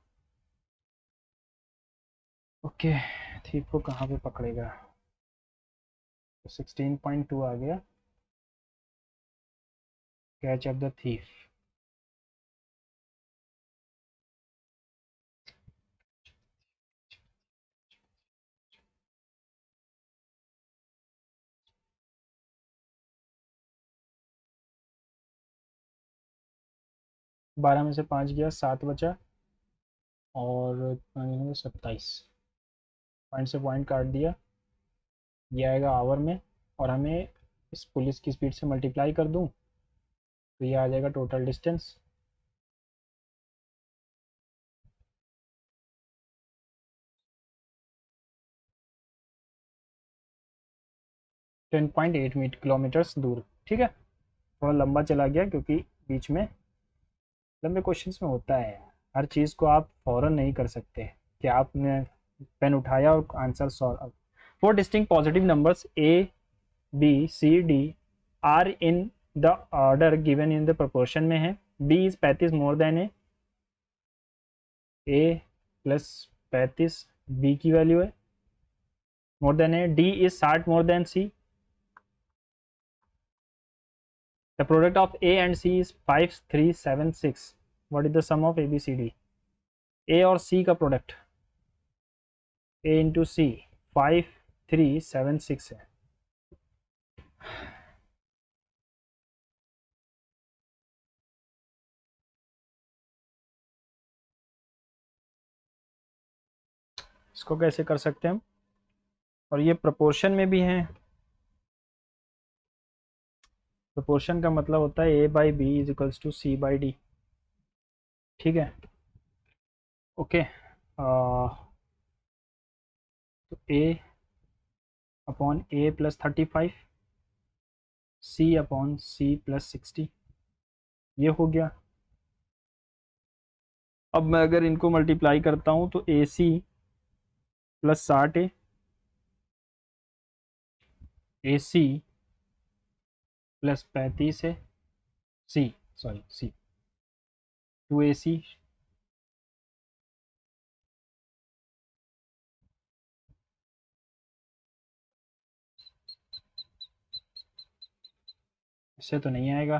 ओके, थीफ को कहाँ पे पकड़ेगा, तो 16.2 आ गया, कैच अप द थीफ, 12 में से 5 गया, 7 बचा, और 27 पॉइंट से पॉइंट काट दिया, ये आएगा आवर में, और हमें इस पुलिस की स्पीड से मल्टीप्लाई कर दूं तो ये आ जाएगा टोटल डिस्टेंस, 10.8 किलोमीटर्स दूर, ठीक है। थोड़ा लंबा चला गया क्योंकि बीच में लंबे क्वेश्चंस में होता है, हर चीज़ को आप फौरन नहीं कर सकते कि आपने पेन उठाया और answer solve. 4 distinct positive numbers A B C D are in the order given in the proportion में है, B is 35 more than A plus 35 B की वैल्यू है, more than A, D is 60 more than C, the product of A and C is 5376. What is the sum of A B C D? A और C का product, ए into सी 5376 है। इसको कैसे कर सकते हैं हम? और ये प्रोपोर्शन में भी है। प्रोपोर्शन का मतलब होता है A by B is equals to C by D. ठीक है, ओके। तो A upon A plus 35, C upon C plus 60, ये हो गया। अब मैं अगर इनको मल्टीप्लाई करता हूँ तो ए सी प्लस 60 ए सी प्लस 35 है, सी, सॉरी सी, 2AC। इससे तो नहीं आएगा,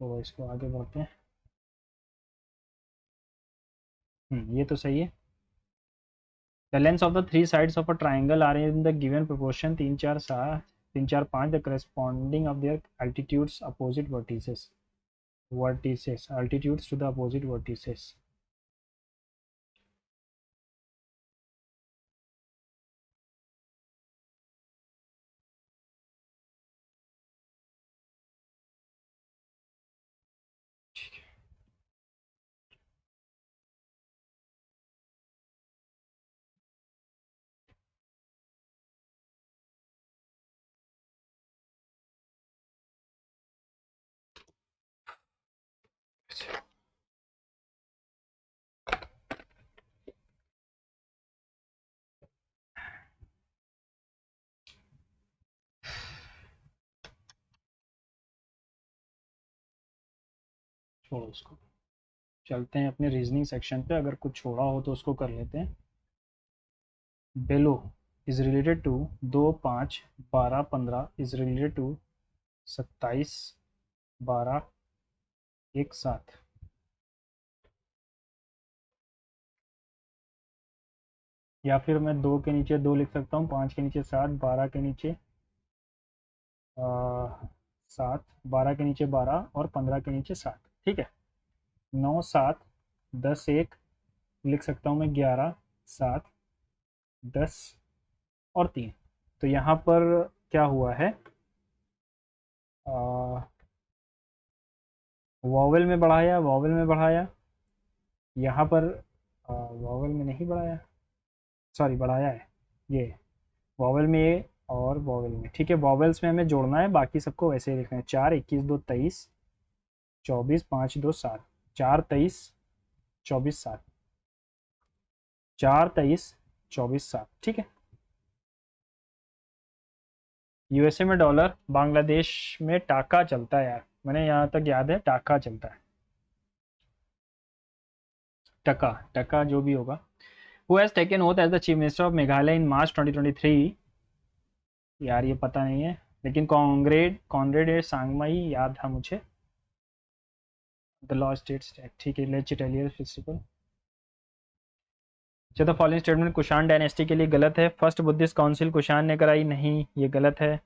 तो इसको आगे बढ़ते हैं। ये तो सही है। The length of the three sides of a triangle are in the given proportion 3 4 7 3 4 5 the corresponding of their altitudes opposite vertices altitudes to the opposite vertices. छोड़ो उसको, चलते हैं अपने रीजनिंग सेक्शन पे। अगर कुछ छोड़ा हो तो उसको कर लेते हैं। Below is related to 2 5 12 15 is related to 27 12 1 7। या फिर मैं 2 के नीचे 2 लिख सकता हूँ, 5 के नीचे 7, 12 के नीचे 7, 12 के नीचे 12 और 15 के नीचे 7। ठीक है, 9 7 10 1 लिख सकता हूँ मैं, 11 7 10 और 3। तो यहाँ पर क्या हुआ है, वॉवेल में बढ़ाया, वॉवेल में बढ़ाया, यहाँ पर वॉवेल में नहीं बढ़ाया, सॉरी बढ़ाया है ये, वॉवेल में ये और वॉवेल में। ठीक है, वॉवेल्स में हमें जोड़ना है, बाकी सबको वैसे ही लिखना है। 4 21 2 23 24 5 2 7, 4 23 24 7, 4 23 24 7। ठीक है, यूएसए में डॉलर, बांग्लादेश में टाका चलता है यार, मैंने यहाँ तक याद है टाका चलता है, टका टका जो भी होगा। Who has taken oath as the chief minister of Meghalaya in March 2023? यार ये पता नहीं है, लेकिन कॉन्ग्रेड कॉनरेड सांगमाई याद था मुझे। द लॉ स्टेट्स, ठीक है, लेट्स टेल यू प्रिंसिपल। अच्छा, the following statement Kushan dynasty के लिए गलत है। फर्स्ट बुद्धिस्ट काउंसिल कुषाण ने कराई, नहीं ये गलत है।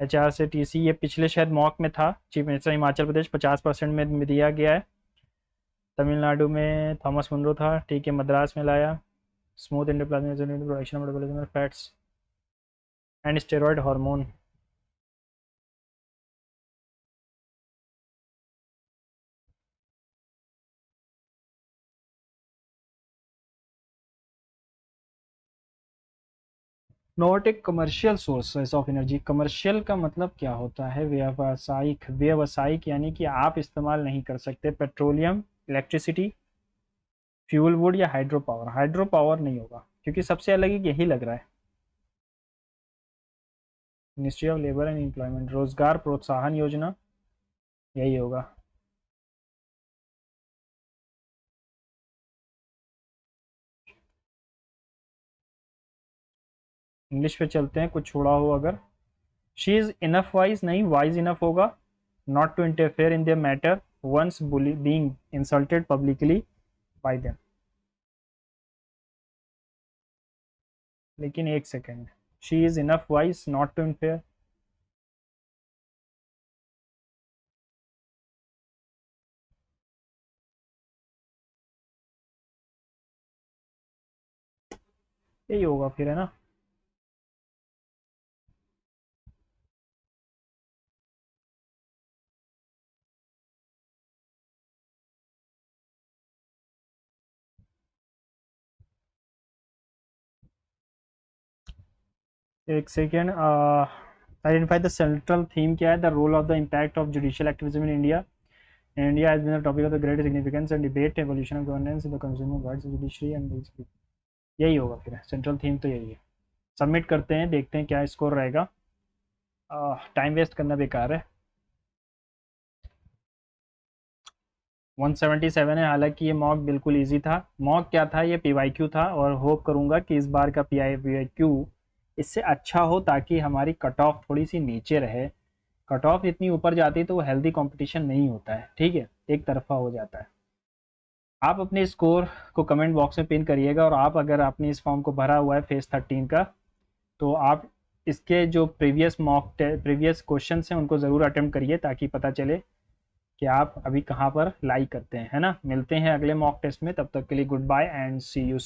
HR से TC, ये पिछले शायद मॉक में था। चीफ मिनिस्टर हिमाचल प्रदेश 50% में दिया गया है। तमिलनाडु में थॉमस मुनरो था, ठीक है, मद्रास में लाया। Smooth endoplasmic production of metabolism fats and steroid hormone. Not a commercial sources of energy. Commercial का मतलब क्या होता है? व्यावसायिक, व्यावसायिक यानी कि आप इस्तेमाल नहीं कर सकते। पेट्रोलियम, इलेक्ट्रिसिटी, फ्यूल वुड या हाइड्रो पावर। हाइड्रो पावर नहीं होगा क्योंकि सबसे अलग ही यही लग रहा है। Ministry of labour and employment, रोजगार प्रोत्साहन योजना, यही होगा। इंग्लिश पे चलते हैं, कुछ छोड़ा हो अगर। शी इज इनफ वाइज नहीं, वाइज इनफ होगा, not to interfere in their matter once being insulted publicly by them. लेकिन एक second, she is enough wise not to interfere, यही होगा फिर, है ना। एक second, identify the central theme क्या है, the role of the impact of judicial activism in India. India has been the topic of the great significance and debate evolution of governance in the consumer rights judiciary and, यही होगा फिर, central theme तो यही है। Submit करते हैं, देखते हैं क्या स्कोर रहेगा, टाइम वेस्ट करना बेकार है। 177 है, हालांकि ये मॉक बिल्कुल इजी था। मॉक क्या था, ये पीवाईक्यू था, और होप करूंगा कि इस बार का पीवाईक्यू इससे अच्छा हो, ताकि हमारी कट ऑफ थोड़ी सी नीचे रहे। कट ऑफ इतनी ऊपर जाती तो वो हेल्दी कंपटीशन नहीं होता है, ठीक है, एक तरफा हो जाता है। आप अपने स्कोर को कमेंट बॉक्स में पिन करिएगा, और आप अगर आपने इस फॉर्म को भरा हुआ है फेज 13 का, तो आप इसके जो प्रीवियस क्वेश्चन हैं उनको ज़रूर अटेम्प्ट करिए, ताकि पता चले कि आप अभी कहाँ पर लाई करते हैं, है ना। मिलते हैं अगले मॉक टेस्ट में, तब तक के लिए good bye and see you.